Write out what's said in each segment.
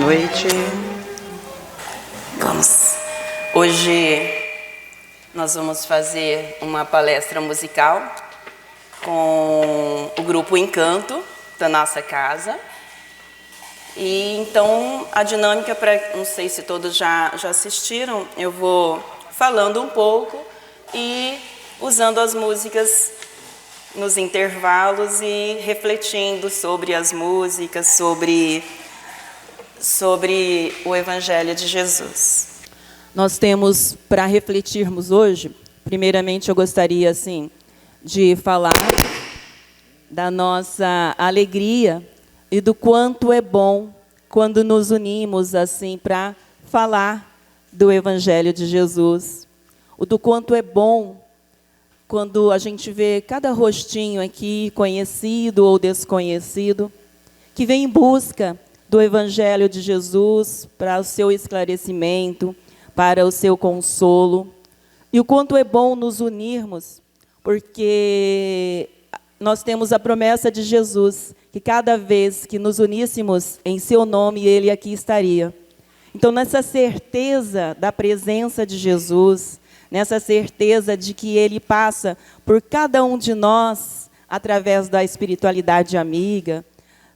noite. Hoje nós vamos fazer uma palestra musical com o grupo Encanto da nossa casa. E então a dinâmica, não sei se todos já assistiram, eu vou falando um pouco e usando as músicas nos intervalos e refletindo sobre as músicas, sobre o Evangelho de Jesus. Nós temos, para refletirmos hoje, primeiramente eu gostaria de falar da nossa alegria e do quanto é bom quando nos unimos para falar do Evangelho de Jesus. Do quanto é bom quando a gente vê cada rostinho aqui, conhecido ou desconhecido, que vem em busca do Evangelho de Jesus para o seu esclarecimento, para o seu consolo. E o quanto é bom nos unirmos, porque nós temos a promessa de Jesus, que cada vez que nos uníssemos em seu nome, Ele aqui estaria. Então, nessa certeza da presença de Jesus, nessa certeza de que Ele passa por cada um de nós, através da espiritualidade amiga,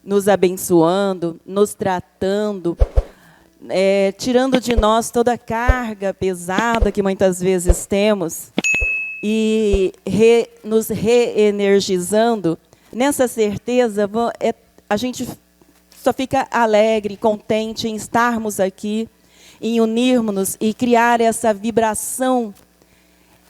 nos abençoando, nos tratando, tirando de nós toda a carga pesada que muitas vezes temos e nos reenergizando. Nessa certeza, a gente só fica alegre, contente em estarmos aqui, em unirmos-nos e criar essa vibração,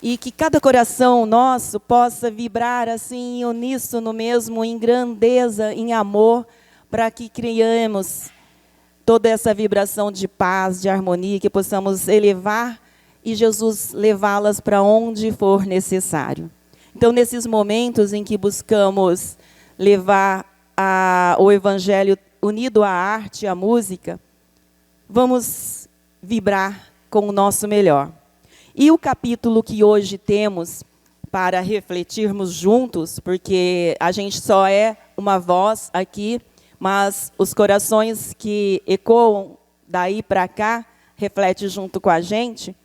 e que cada coração nosso possa vibrar assim em uníssono mesmo, em grandeza, em amor, para que criemos toda essa vibração de paz, de harmonia, que possamos elevar e Jesus levá-las para onde for necessário. Então, nesses momentos em que buscamos levar o Evangelho unido à arte, à música, vamos vibrar com o nosso melhor. E o capítulo que hoje temos para refletirmos juntos, porque a gente só é uma voz aqui, mas os corações que ecoam daí para cá, refletem junto com a gente,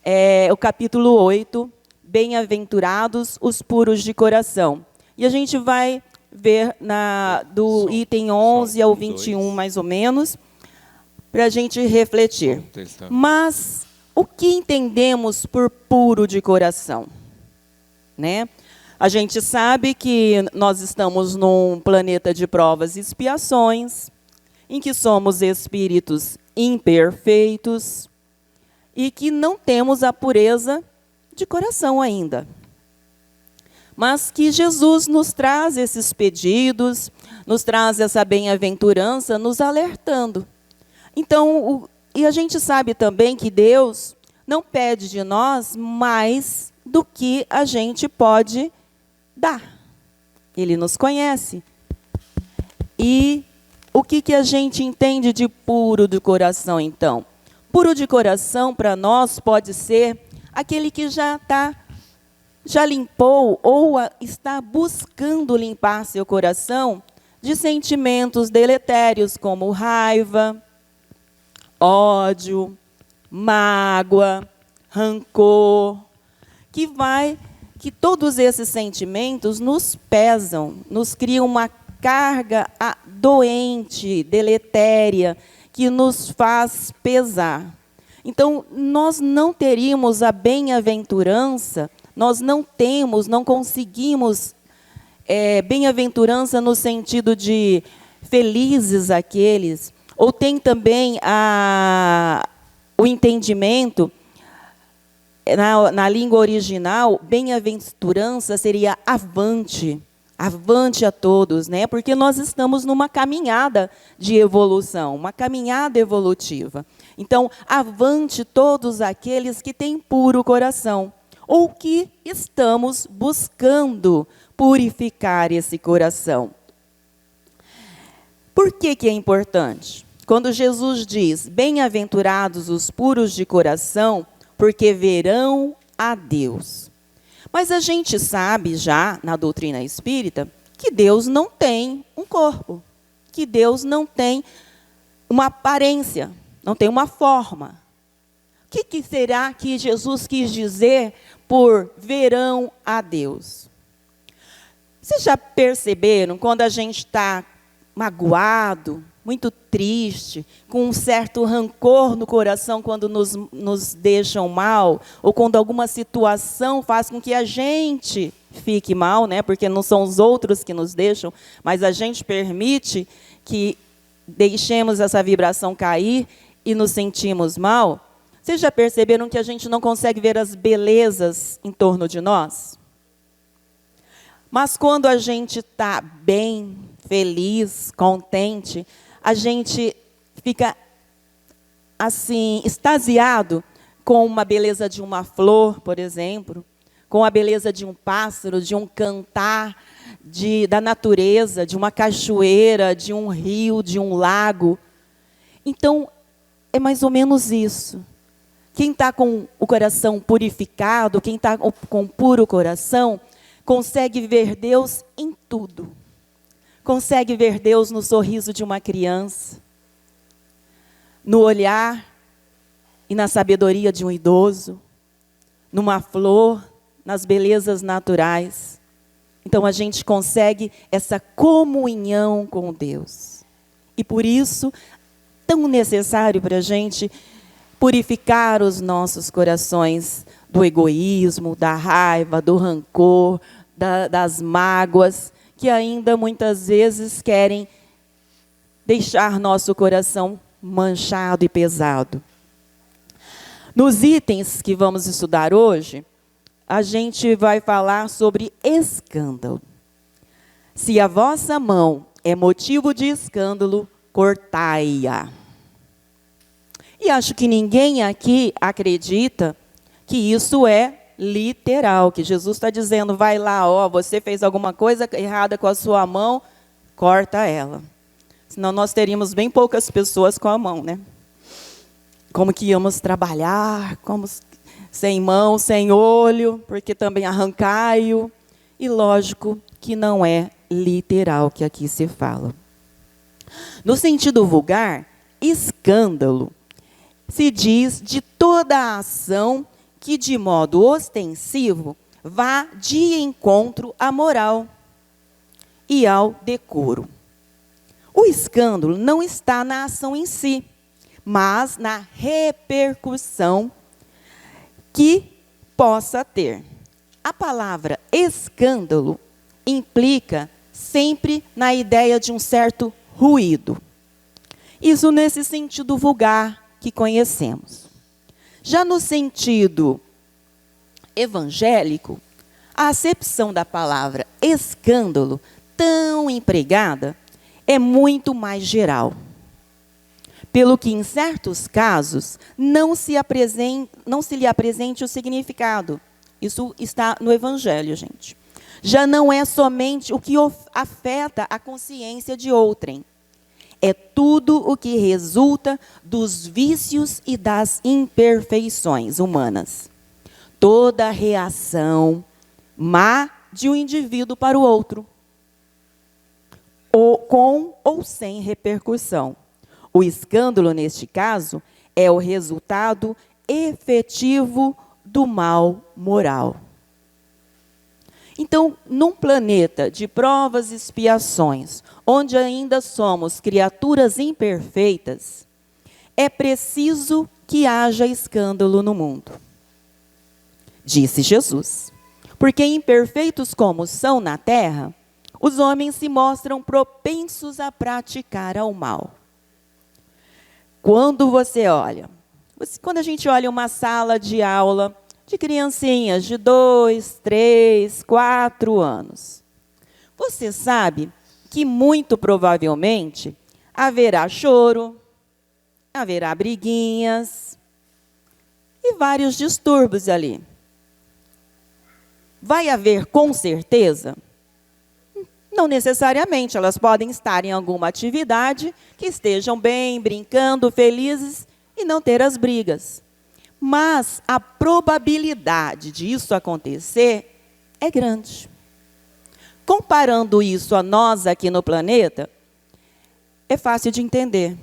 é o capítulo 8, Bem-aventurados os puros de coração. E a gente vai ver do item 11 ao 21, mais ou menos, para a gente refletir. Mas o que entendemos por puro de coração? Né? A gente sabe que nós estamos num planeta de provas e expiações, em que somos espíritos imperfeitos e que não temos a pureza de coração ainda. Mas que Jesus nos traz esses pedidos, nos traz essa bem-aventurança, nos alertando. Então, e a gente sabe também que Deus não pede de nós mais do que a gente pode dar. Ele nos conhece. E o que a gente entende de puro de coração, então? Puro de coração, para nós, pode ser aquele que já limpou ou está buscando limpar seu coração de sentimentos deletérios, como raiva, ódio, mágoa, rancor, que todos esses sentimentos nos pesam, nos criam uma carga doente, deletéria, que nos faz pesar. Então, nós não teríamos a bem-aventurança, nós não conseguimos bem-aventurança no sentido de felizes aqueles, ou tem também o entendimento, na língua original, bem-aventurança seria avante, avante a todos, né? Porque nós estamos numa caminhada de evolução, uma caminhada evolutiva. Então, avante todos aqueles que têm puro coração, ou que estamos buscando purificar esse coração. Por que é importante? Quando Jesus diz, bem-aventurados os puros de coração, porque verão a Deus. Mas a gente sabe já, na doutrina espírita, que Deus não tem um corpo, que Deus não tem uma aparência, não tem uma forma. O que será que Jesus quis dizer por verão a Deus? Vocês já perceberam quando a gente está magoado, muito triste, com um certo rancor no coração quando nos deixam mal, ou quando alguma situação faz com que a gente fique mal, né? Porque não são os outros que nos deixam, mas a gente permite que deixemos essa vibração cair e nos sentimos mal. Vocês já perceberam que a gente não consegue ver as belezas em torno de nós? Mas quando a gente está bem, feliz, contente, a gente fica assim, extasiado com uma beleza de uma flor, por exemplo, com a beleza de um pássaro, de um cantar, da natureza, de uma cachoeira, de um rio, de um lago. Então, é mais ou menos isso. Quem está com o coração purificado, quem está com puro coração, consegue ver Deus em tudo. Consegue ver Deus no sorriso de uma criança, no olhar e na sabedoria de um idoso, numa flor, nas belezas naturais. Então a gente consegue essa comunhão com Deus. E por isso, tão necessário para a gente purificar os nossos corações do egoísmo, da raiva, do rancor, das mágoas, que ainda muitas vezes querem deixar nosso coração manchado e pesado. Nos itens que vamos estudar hoje, a gente vai falar sobre escândalo. Se a vossa mão é motivo de escândalo, cortai-a. E acho que ninguém aqui acredita que isso é literal, que Jesus está dizendo, vai lá, ó, você fez alguma coisa errada com a sua mão, corta ela. Senão nós teríamos bem poucas pessoas com a mão, né? Como que íamos trabalhar, como sem mão, sem olho, porque também arrancai-o. E lógico que não é literal que aqui se fala. No sentido vulgar, escândalo se diz de toda a ação que de modo ostensivo vá de encontro à moral e ao decoro. O escândalo não está na ação em si, mas na repercussão que possa ter. A palavra escândalo implica sempre na ideia de um certo ruído. Isso nesse sentido vulgar que conhecemos. Já no sentido evangélico, a acepção da palavra escândalo, tão empregada, é muito mais geral. Pelo que, em certos casos, não se lhe apresente o significado. Isso está no Evangelho, gente. Já não é somente o que afeta a consciência de outrem. É tudo o que resulta dos vícios e das imperfeições humanas. Toda reação má de um indivíduo para o outro, ou com ou sem repercussão. O escândalo, neste caso, é o resultado efetivo do mal moral. Então, num planeta de provas e expiações, onde ainda somos criaturas imperfeitas, é preciso que haja escândalo no mundo. Disse Jesus. Porque imperfeitos como são na terra, os homens se mostram propensos a praticar ao mal. Quando a gente olha uma sala de aula de criancinhas de 2, 3, 4 anos, você sabe que muito provavelmente haverá choro, haverá briguinhas e vários distúrbios ali. Vai haver com certeza? Não necessariamente, elas podem estar em alguma atividade que estejam bem, brincando, felizes e não ter as brigas. Mas a probabilidade de isso acontecer é grande. Comparando isso a nós aqui no planeta, é fácil de entender.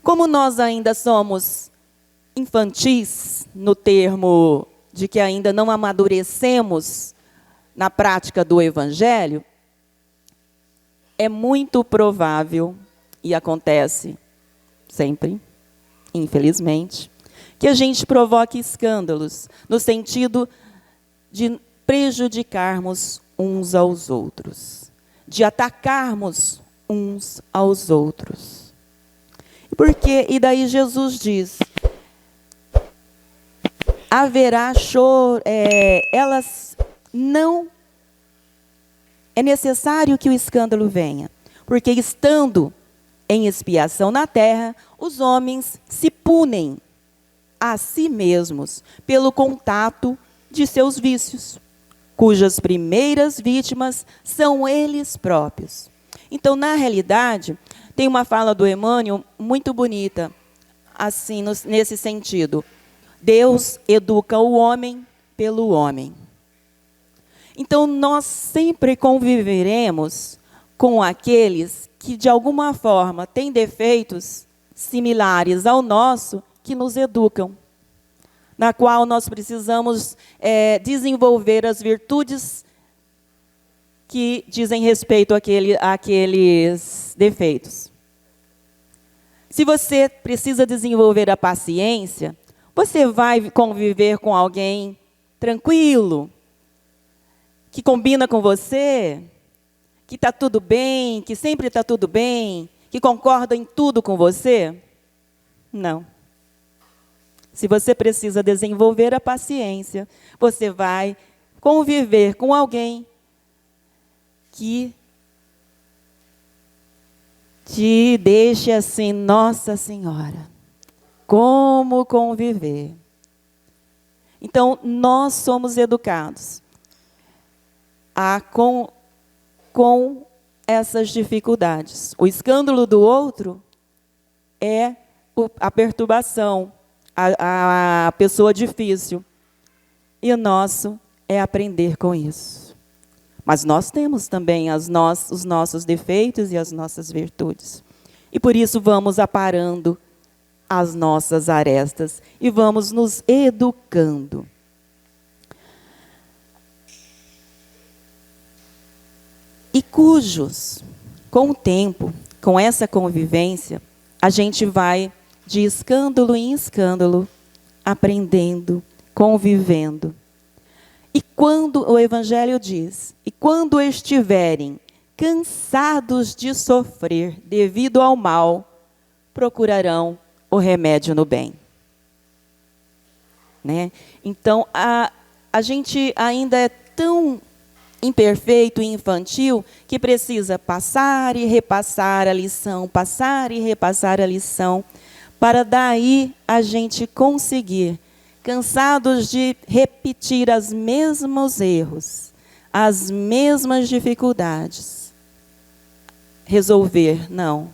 Como nós ainda somos infantis, no termo de que ainda não amadurecemos na prática do Evangelho, é muito provável, e acontece sempre, infelizmente, que a gente provoque escândalos, no sentido de prejudicarmos uns aos outros, de atacarmos uns aos outros. E daí Jesus diz, haverá choro, elas não... É necessário que o escândalo venha, porque estando em expiação na terra, os homens se punem a si mesmos pelo contato de seus vícios, cujas primeiras vítimas são eles próprios. Então, na realidade, tem uma fala do Emmanuel muito bonita, assim, nesse sentido. Deus educa o homem pelo homem. Então, nós sempre conviveremos com aqueles que, de alguma forma, têm defeitos similares ao nosso, que nos educam, na qual nós precisamos desenvolver as virtudes que dizem respeito àqueles defeitos. Se você precisa desenvolver a paciência, você vai conviver com alguém tranquilo, que combina com você, que está tudo bem, que sempre está tudo bem, que concorda em tudo com você? Não. Se você precisa desenvolver a paciência, você vai conviver com alguém que te deixe assim, Nossa Senhora, como conviver? Então, nós somos educados com essas dificuldades. O escândalo do outro é a perturbação, a pessoa difícil. E o nosso é aprender com isso. Mas nós temos também os nossos defeitos e as nossas virtudes. E por isso vamos aparando as nossas arestas e vamos nos educando. E cujos, com o tempo, com essa convivência, a gente vai de escândalo em escândalo, aprendendo, convivendo. E quando o Evangelho diz, e quando estiverem cansados de sofrer devido ao mal, procurarão o remédio no bem. Né? Então, a gente ainda é tão imperfeito e infantil que precisa passar e repassar a lição, passar e repassar a lição, para daí a gente conseguir, cansados de repetir os mesmos erros, as mesmas dificuldades, resolver, não,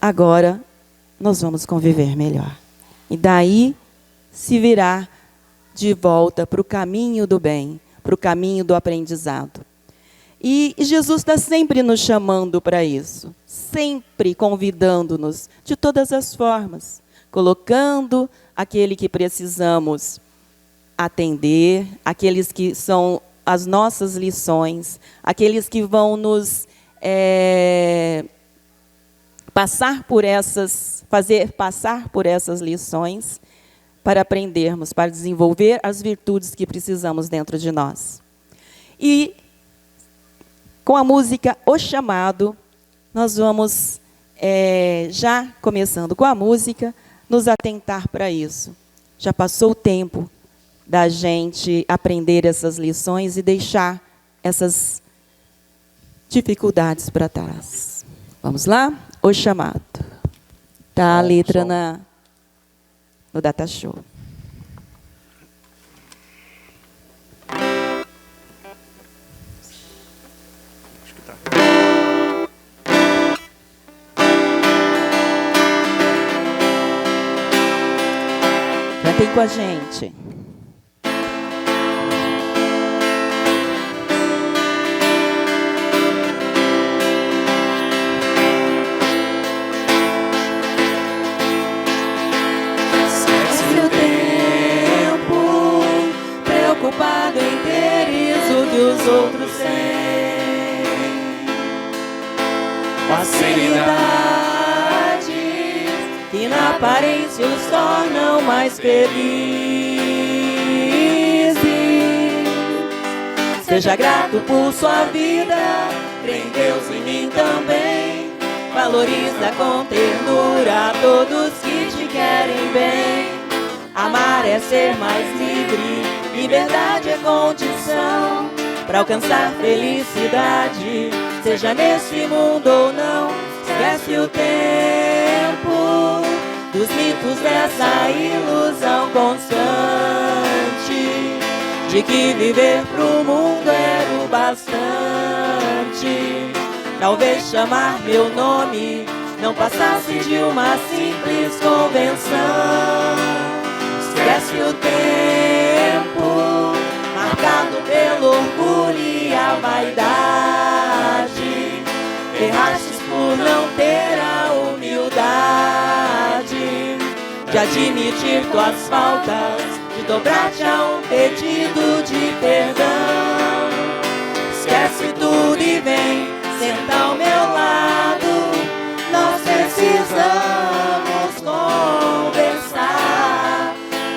agora nós vamos conviver melhor. E daí se virá de volta para o caminho do bem, para o caminho do aprendizado. E Jesus está sempre nos chamando para isso, sempre convidando-nos de todas as formas, colocando aquele que precisamos atender, aqueles que são as nossas lições, aqueles que vão nos fazer passar por essas lições, para aprendermos, para desenvolver as virtudes que precisamos dentro de nós. E com a música O Chamado, nós vamos, já começando com a música, nos atentar para isso. Já passou o tempo da gente aprender essas lições e deixar essas dificuldades para trás. Vamos lá? O Chamado. Está a letra no Data Show. Acho que tá. Cantem com a gente. preocupado em teres o que os outros têm. Facilidades que na aparência os tornam mais felizes. Seja grato por sua vida, crê em Deus e em mim também. Valoriza com ternura todos que te querem bem. Amar é ser mais livre, liberdade é condição para alcançar felicidade, seja nesse mundo ou não. Esquece o tempo dos mitos dessa ilusão constante de que viver pro mundo era o bastante. Talvez chamar meu nome não passasse de uma simples convenção. Esquece o tempo marcado pelo orgulho e a vaidade. Errastes por não ter a humildade de admitir tuas faltas, de dobrar-te a um pedido de perdão. Esquece tudo e vem senta ao meu lado. Nós precisamos conversar.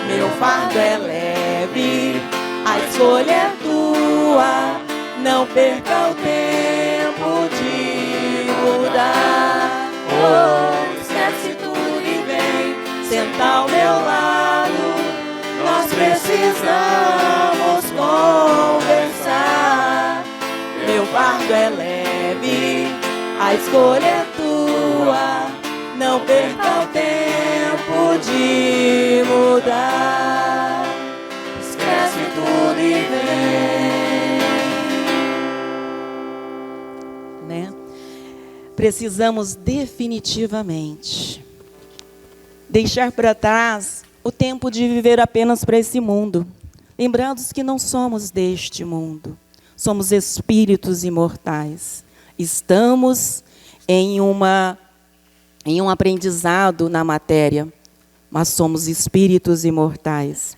Meu fardo é leve, a escolha é tua. Não perca o tempo de mudar. Oh, esquece tudo e vem senta ao meu lado. Nós precisamos conversar. Meu fardo é leve, a escolha é tua. Não perca o tempo de mudar. Esquece tudo e vem. Né? Precisamos definitivamente deixar para trás o tempo de viver apenas para esse mundo. Lembrando que não somos deste mundo. Somos espíritos imortais. Estamos em um aprendizado na matéria, mas somos espíritos imortais.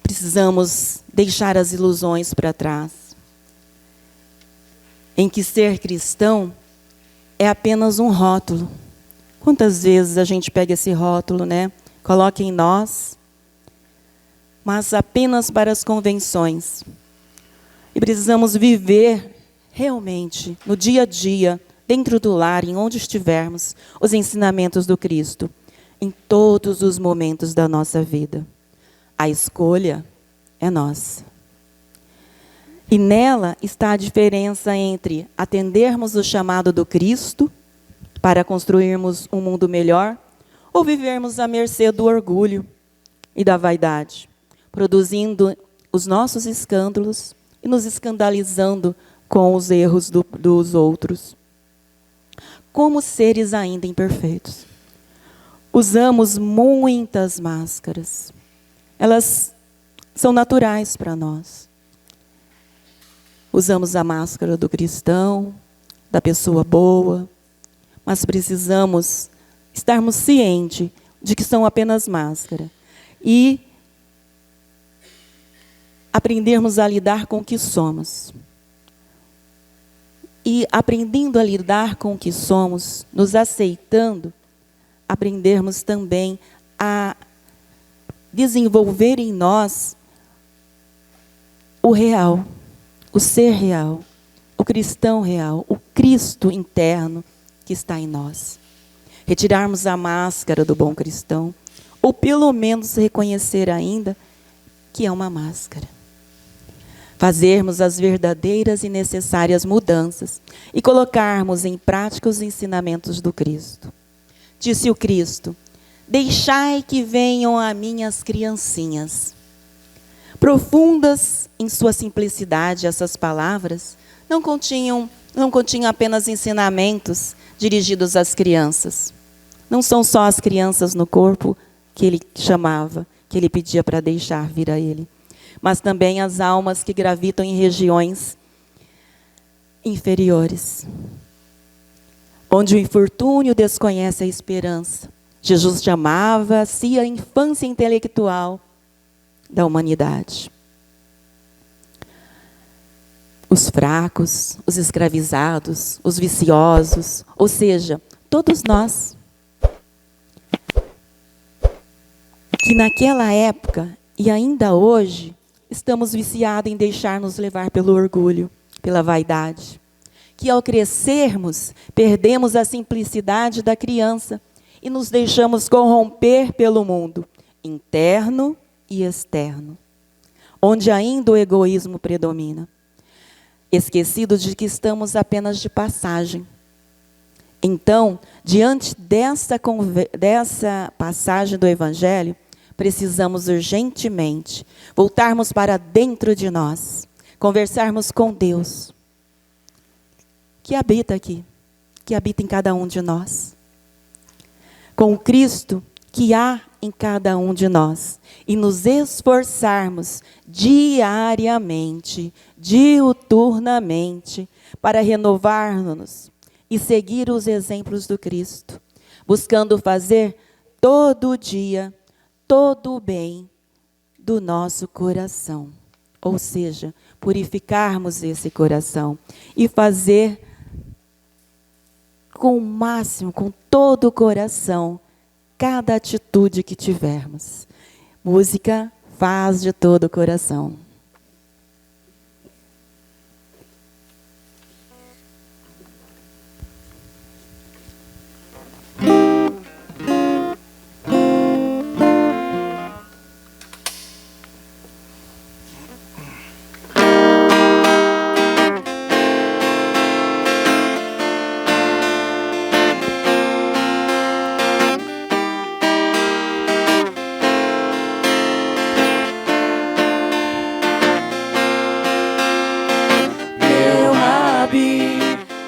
Precisamos deixar as ilusões para trás, em que ser cristão é apenas um rótulo. Quantas vezes a gente pega esse rótulo, né? Coloca em nós, mas apenas para as convenções. E precisamos viver realmente, no dia a dia, dentro do lar, em onde estivermos, os ensinamentos do Cristo, em todos os momentos da nossa vida. A escolha é nossa. E nela está a diferença entre atendermos o chamado do Cristo para construirmos um mundo melhor ou vivermos à mercê do orgulho e da vaidade, produzindo os nossos escândalos e nos escandalizando com os erros dos outros. Como seres ainda imperfeitos, usamos muitas máscaras. Elas são naturais para nós. Usamos a máscara do cristão, da pessoa boa, mas precisamos estarmos cientes de que são apenas máscara e aprendermos a lidar com o que somos. E aprendendo a lidar com o que somos, nos aceitando, aprendermos também a desenvolver em nós o real, o ser real, o cristão real, o Cristo interno que está em nós. Retirarmos a máscara do bom cristão, ou pelo menos reconhecer ainda que é uma máscara. Fazermos as verdadeiras e necessárias mudanças e colocarmos em prática os ensinamentos do Cristo. Disse o Cristo: deixai que venham a mim as criancinhas. Profundas em sua simplicidade, essas palavras não continham apenas ensinamentos dirigidos às crianças. Não são só as crianças no corpo que ele chamava, que ele pedia para deixar vir a ele, mas também as almas que gravitam em regiões inferiores, onde o infortúnio desconhece a esperança. Jesus chamava-se a infância intelectual da humanidade. os fracos, os escravizados, os viciosos, ou seja, todos nós. Que naquela época, e ainda hoje, estamos viciados em deixar-nos levar pelo orgulho, pela vaidade. Que ao crescermos, perdemos a simplicidade da criança e nos deixamos corromper pelo mundo, interno e externo, onde ainda o egoísmo predomina, esquecido de que estamos apenas de passagem. Então, diante dessa passagem do Evangelho, precisamos urgentemente voltarmos para dentro de nós, conversarmos com Deus, que habita aqui, que habita em cada um de nós, com o Cristo que há em cada um de nós, e nos esforçarmos diariamente, diuturnamente, para renovar-nos e seguir os exemplos do Cristo, buscando fazer todo dia todo o bem do nosso coração. Ou seja, purificarmos esse coração e fazer com o máximo, com todo o coração, cada atitude que tivermos. Música faz de todo o coração.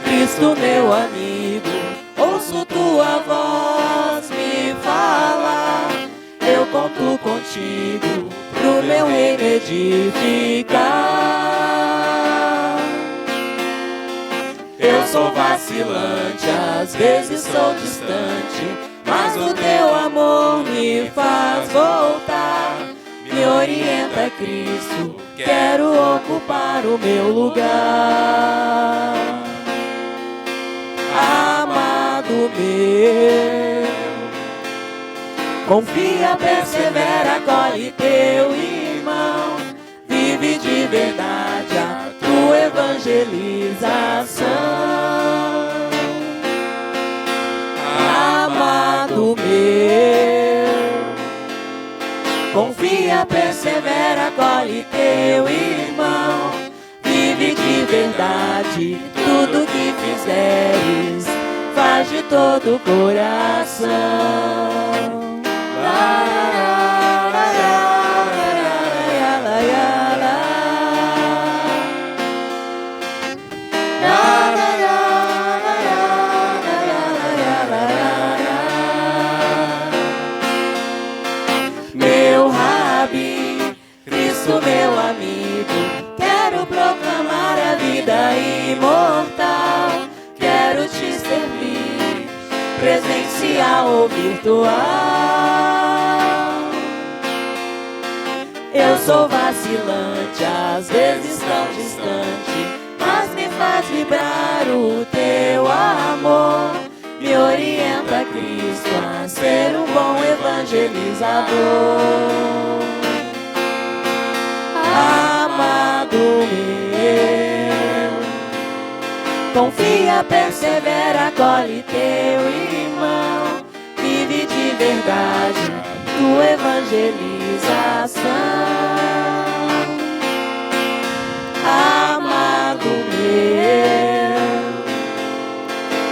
Cristo, meu amigo, ouço tua voz me falar. Eu conto contigo pro meu reino edificar. Eu sou vacilante, às vezes sou distante, mas o teu amor me faz voltar. Me orienta, Cristo, quero ocupar o meu lugar. Amado meu, confia, persevera, acolhe teu irmão, vive de verdade a tua evangelização. Amado meu, confia, persevera, acolhe teu irmão, vive de verdade tudo que fizeres, faz de todo o coração. Meu Rabi, Cristo, meu amigo, quero proclamar a vida imortal. Quero te servir, presencial ou virtual. Eu sou vacilante, às vezes tão distante, mas me faz vibrar o teu amor. Me orienta, Cristo, a ser um bom evangelizador. Amado meu, confia, persevera, acolhe teu irmão, vive de verdade tua evangelização. Amado meu,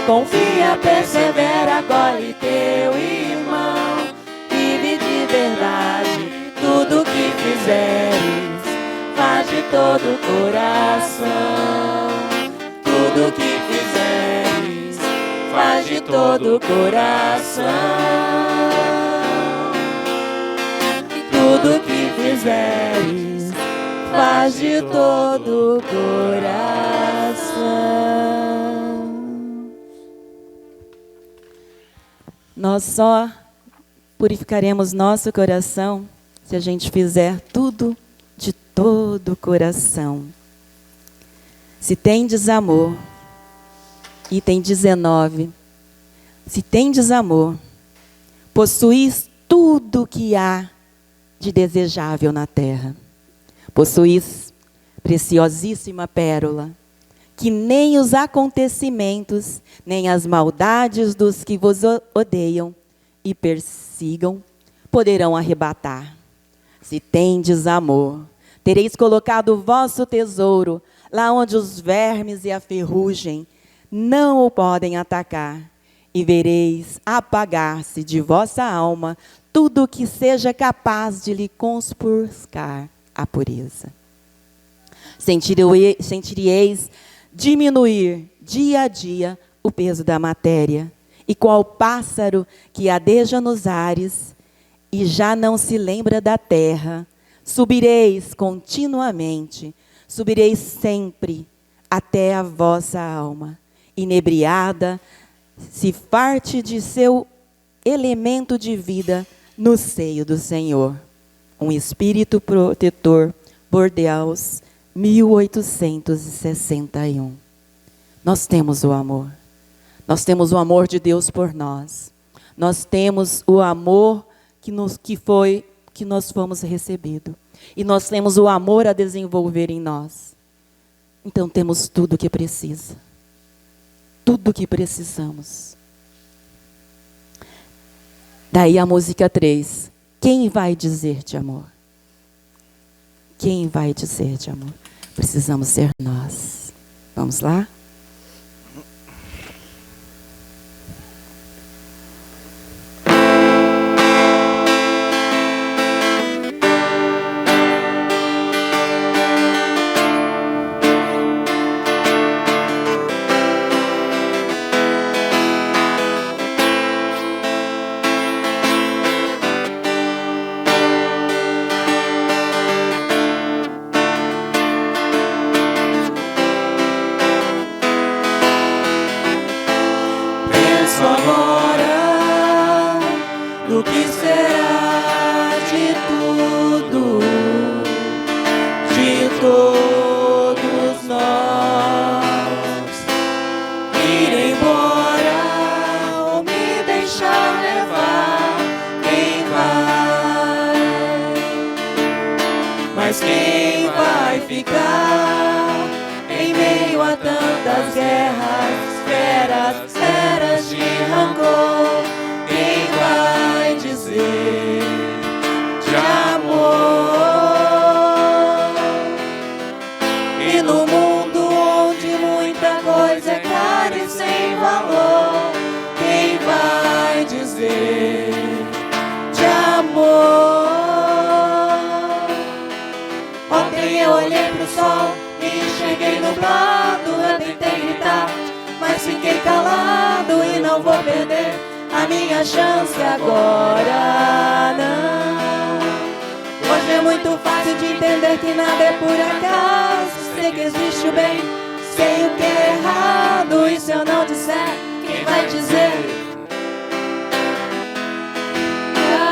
confia, persevera, acolhe teu irmão, vive de verdade tudo que fizeres, faz de todo o coração. Tudo que fizeres, faz de todo o coração. Tudo que fizeres, faz de todo o coração. Nós só purificaremos nosso coração se a gente fizer tudo de todo o coração. Se tendes amor, item 19, se tendes amor, possuís tudo que há de desejável na terra. Possuís preciosíssima pérola, que nem os acontecimentos, nem as maldades dos que vos odeiam e persigam poderão arrebatar. Se tendes amor, tereis colocado o vosso tesouro lá onde os vermes e a ferrugem não o podem atacar, e vereis apagar-se de vossa alma tudo o que seja capaz de lhe conspurcar a pureza. Sentireis diminuir dia a dia o peso da matéria, e qual pássaro que adeja nos ares e já não se lembra da terra, subireis continuamente, subireis sempre até a vossa alma, inebriada, se farte de seu elemento de vida no seio do Senhor. Um espírito protetor, Bordeaux, 1861. Nós temos o amor. Nós temos o amor de Deus por nós. Nós temos o amor que nós fomos recebidos. E nós temos o amor a desenvolver em nós. Então temos tudo o que precisa. Tudo o que precisamos. Daí a música 3. Quem vai dizer de amor? Quem vai dizer de amor? Precisamos ser nós. Vamos lá? O que será de tudo, de todos nós? Ir embora ou me deixar levar? Quem vai? Mas quem vai ficar em meio a tantas guerras, feras de rancor? Quem vai dizer de amor? E no mundo onde muita coisa é cara e sem valor, quem vai dizer de amor? Ontem eu olhei pro sol e enxerguei nublado. Eu tentei gritar, mas fiquei calado e não vou perder a minha chance agora, não. Hoje é muito fácil de entender que nada é por acaso. Sei que existe o bem, sei o que é errado. E se eu não disser, quem vai dizer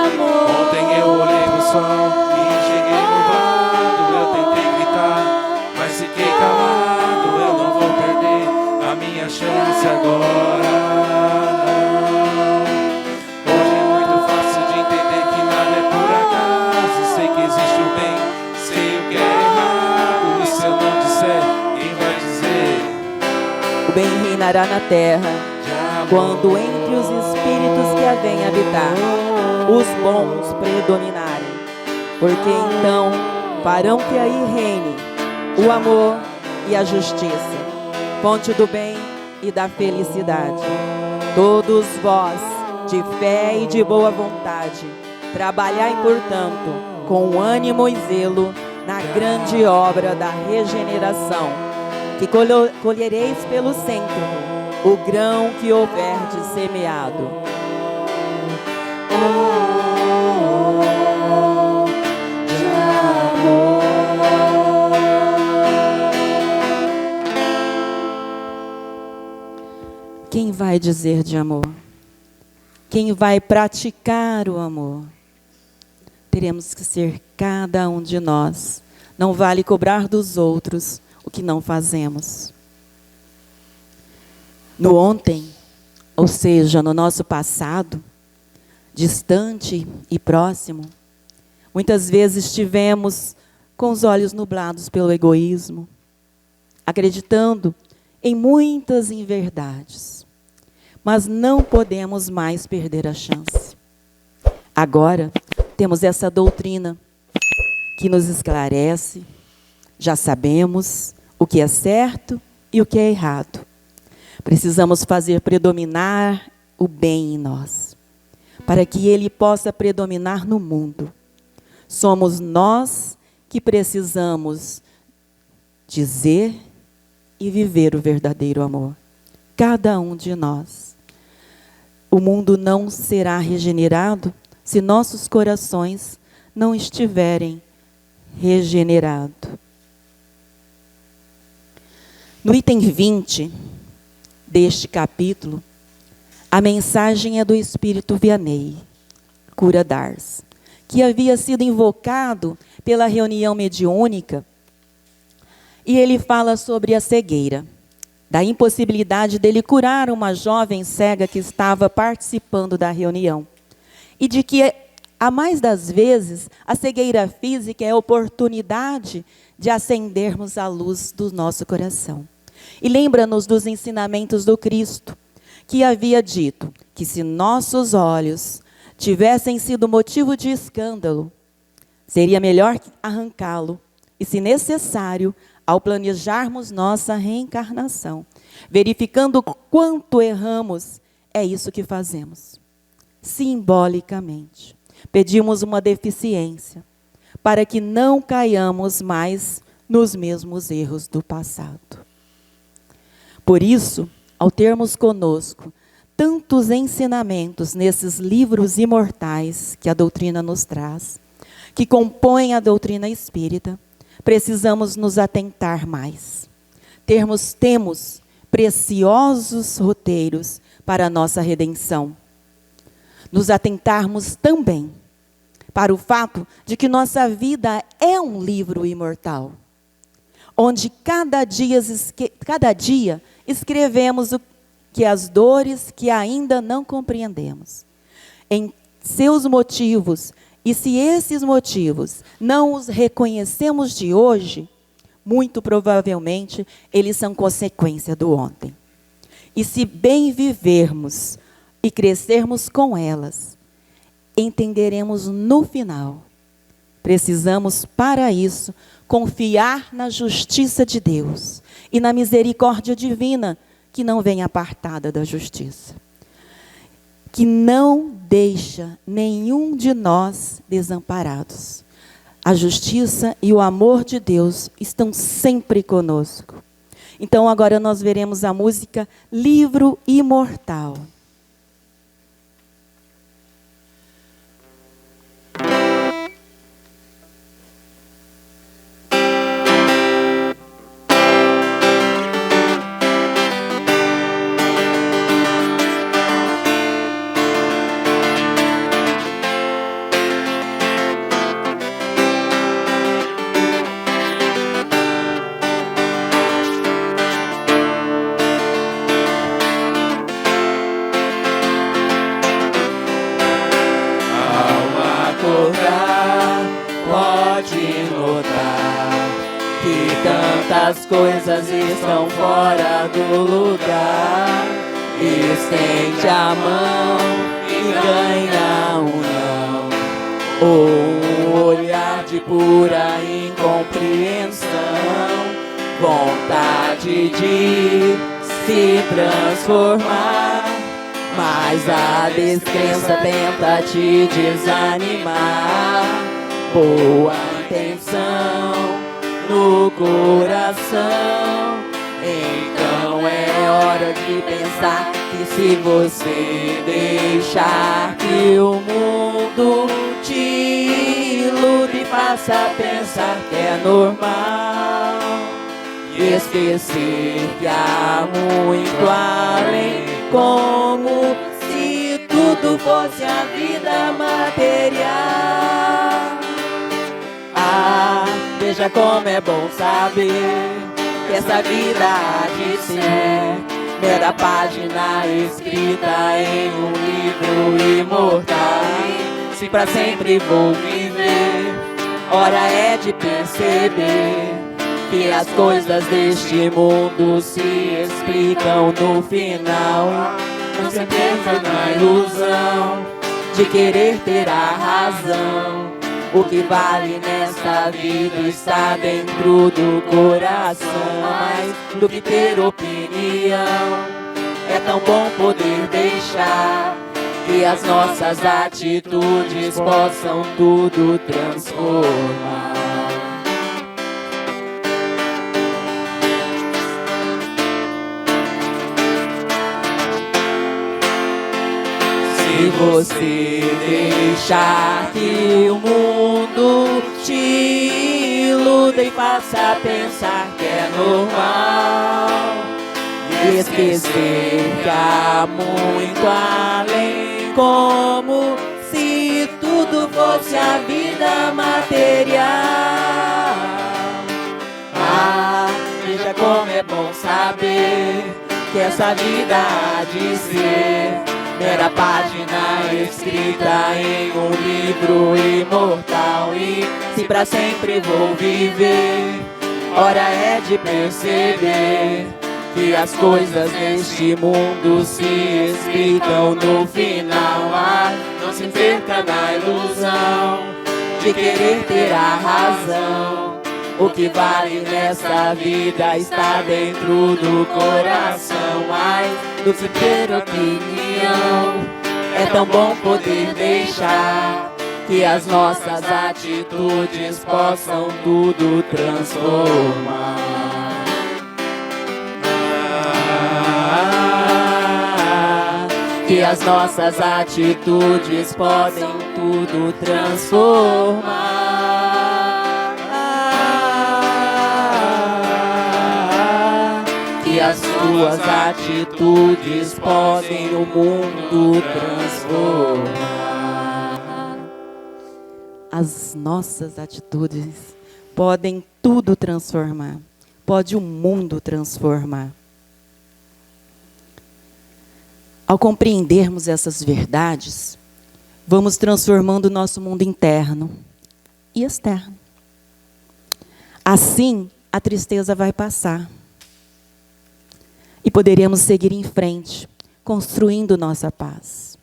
amor? Ontem eu olhei pro sol e cheguei nublado. Eu tentei gritar, mas fiquei calado. Eu não vou perder a minha chance agora. O bem reinará na terra, quando entre os espíritos que a vêm habitar, os bons predominarem. Porque então farão que aí reine o amor e a justiça, fonte do bem e da felicidade. Todos vós, de fé e de boa vontade, trabalhai, portanto, com ânimo e zelo na grande obra da regeneração, que colhereis pelo centro o grão que houverdes semeado. De amor. Quem vai dizer de amor? Quem vai praticar o amor? Teremos que ser cada um de nós. Não vale cobrar dos outros o que não fazemos. No ontem, ou seja, no nosso passado, distante e próximo, muitas vezes estivemos com os olhos nublados pelo egoísmo, acreditando em muitas inverdades, mas não podemos mais perder a chance. Agora, temos essa doutrina que nos esclarece, já sabemos o que é certo e o que é errado. Precisamos fazer predominar o bem em nós, para que ele possa predominar no mundo. Somos nós que precisamos dizer e viver o verdadeiro amor. Cada um de nós. O mundo não será regenerado se nossos corações não estiverem regenerados. No item 20 deste capítulo, a mensagem é do Espírito Vianney, Cura d'Ars, que havia sido invocado pela reunião mediúnica, e ele fala sobre a cegueira, da impossibilidade dele curar uma jovem cega que estava participando da reunião, e de que, a mais das vezes, a cegueira física é a oportunidade de acendermos a luz do nosso coração. E lembra-nos dos ensinamentos do Cristo, que havia dito que se nossos olhos tivessem sido motivo de escândalo, seria melhor arrancá-lo, e se necessário, ao planejarmos nossa reencarnação, verificando quanto erramos, é isso que fazemos. Simbolicamente, pedimos uma deficiência, para que não caiamos mais nos mesmos erros do passado. Por isso, ao termos conosco tantos ensinamentos nesses livros imortais que a doutrina nos traz, que compõem a doutrina espírita, precisamos nos atentar mais. Temos preciosos roteiros para a nossa redenção. Nos atentarmos também para o fato de que nossa vida é um livro imortal, onde cada dia escrevemos as dores que ainda não compreendemos, em seus motivos. E se esses motivos não os reconhecemos de hoje, muito provavelmente eles são consequência do ontem. E se bem vivermos e crescermos com elas, entenderemos no final. Precisamos, para isso, confiar na justiça de Deus e na misericórdia divina, que não vem apartada da justiça, que não deixa nenhum de nós desamparados. A justiça e o amor de Deus estão sempre conosco. Então agora nós veremos a música Livro Imortal. As coisas estão fora do lugar. Estende a mão e ganha um não, ou um olhar de pura incompreensão, vontade de se transformar, mas a descrença tenta te desanimar. Boa intenção no coração, então é hora de pensar que se você deixar que o mundo te ilude e faça pensar que é normal, e esquecer que há muito além, como se tudo fosse a vida material. Veja como é bom saber essa vida há de ser mera página escrita em um livro imortal. Se pra sempre vou viver, hora é de perceber que as coisas deste mundo se explicam no final. Não se perca na ilusão de querer ter a razão. O que vale nesta vida está dentro do coração. Mais do que ter opinião, é tão bom poder deixar que as nossas atitudes possam tudo transformar. Se você deixar que o mundo te iluda e faça pensar que é normal, e esquecer que há muito além, como se tudo fosse a vida material. Ah, veja como é bom saber que essa vida há de ser mera página escrita em um livro imortal. E se pra sempre vou viver, hora é de perceber que as coisas neste mundo se explicam no final. Ah, não se perca na ilusão de querer ter a razão. O que vale nessa vida está dentro do coração. Mais do que ter opinião, é tão bom poder deixar que as nossas atitudes possam tudo transformar. Que as nossas atitudes podem tudo transformar. Que as suas atitudes podem o mundo transformar. As nossas atitudes podem tudo transformar. Pode o mundo transformar. Ao compreendermos essas verdades, vamos transformando o nosso mundo interno e externo. Assim, a tristeza vai passar. E poderemos seguir em frente, construindo nossa paz.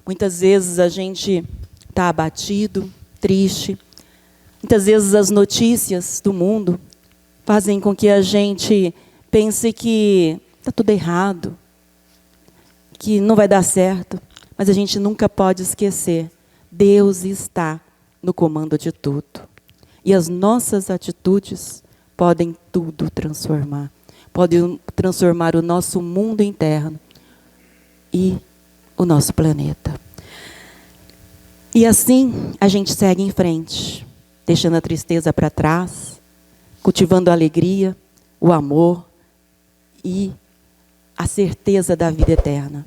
Muitas vezes a gente está abatido, triste. Muitas vezes as notícias do mundo fazem com que a gente pense que está tudo errado, que não vai dar certo. Mas a gente nunca pode esquecer, Deus está no comando de tudo. E as nossas atitudes podem tudo transformar. Podem transformar o nosso mundo interno e o nosso planeta. E assim a gente segue em frente, deixando a tristeza para trás, cultivando a alegria, o amor e a certeza da vida eterna,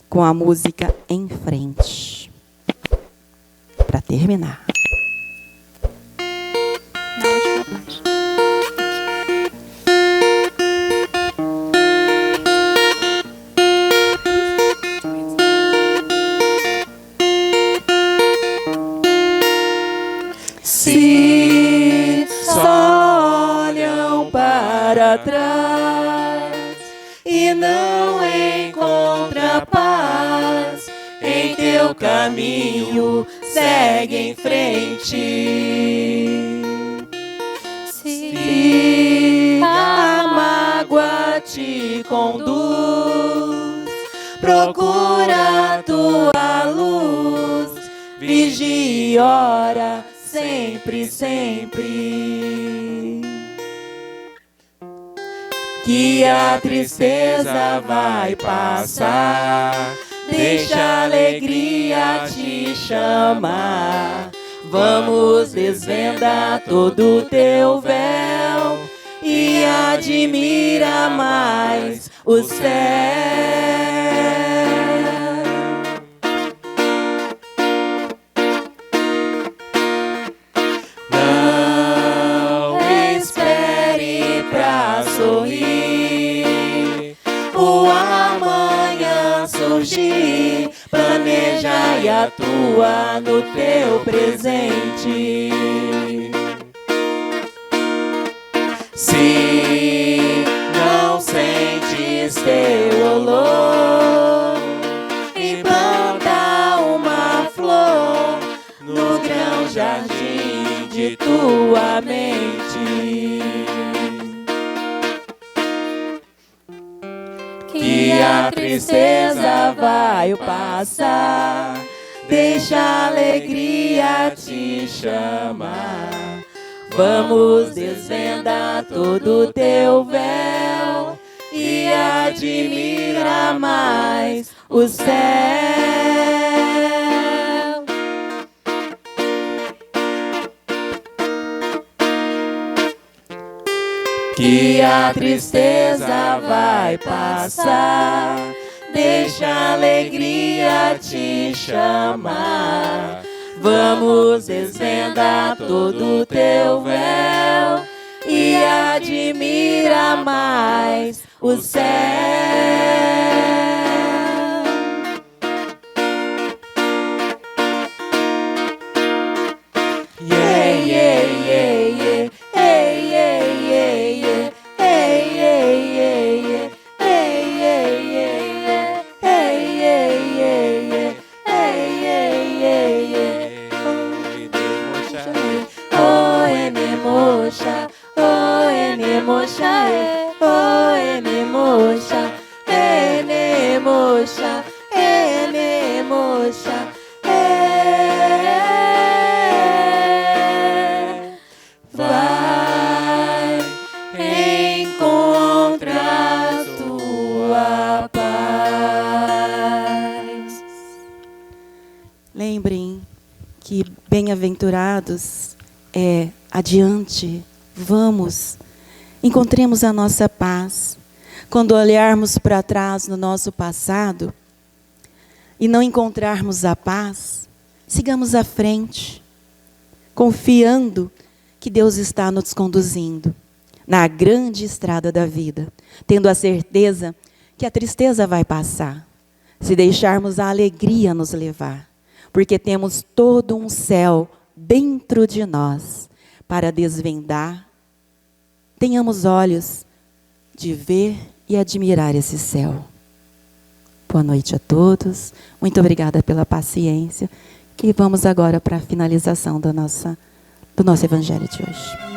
com a música Em Frente. Para terminar. Na última parte. Se só olham para trás e não encontra paz em teu caminho, segue em frente. Se a mágoa te conduz, procura a tua luz, vigia e ora sempre, sempre. Que a tristeza vai passar, deixa a alegria te chamar. Vamos desvendar todo o teu véu e admira mais o céu. Não espere pra atua no teu presente. Se não sentes teu olor, implanta uma flor no grão jardim de tua mente. Que a tristeza vai passar, deixa a alegria te chamar. Vamos desvendar todo teu véu e admira mais o céu. Que a tristeza vai passar, deixa a alegria te chamar. Vamos desvendar todo teu véu e admira mais o céu. Yeah, yeah, yeah, yeah. Hey, yeah, yeah, yeah. Hey, yeah, yeah, yeah. Hey, yeah, yeah, yeah. Hey, yeah, yeah, yeah. Hey, yeah, yeah, yeah. Oh, enemosha, oh, enemosha, oh, enemosha, enemosha, enemosha, vai encontrar tua paz. Lembrem que bem-aventurados é adiante, vamos, encontremos a nossa paz. Quando olharmos para trás no nosso passado e não encontrarmos a paz, sigamos à frente, confiando que Deus está nos conduzindo na grande estrada da vida, tendo a certeza que a tristeza vai passar, se deixarmos a alegria nos levar, porque temos todo um céu dentro de nós para desvendar. Tenhamos olhos de ver e admirar esse céu. Boa noite a todos. Muito obrigada pela paciência. E vamos agora para a finalização do nosso evangelho de hoje.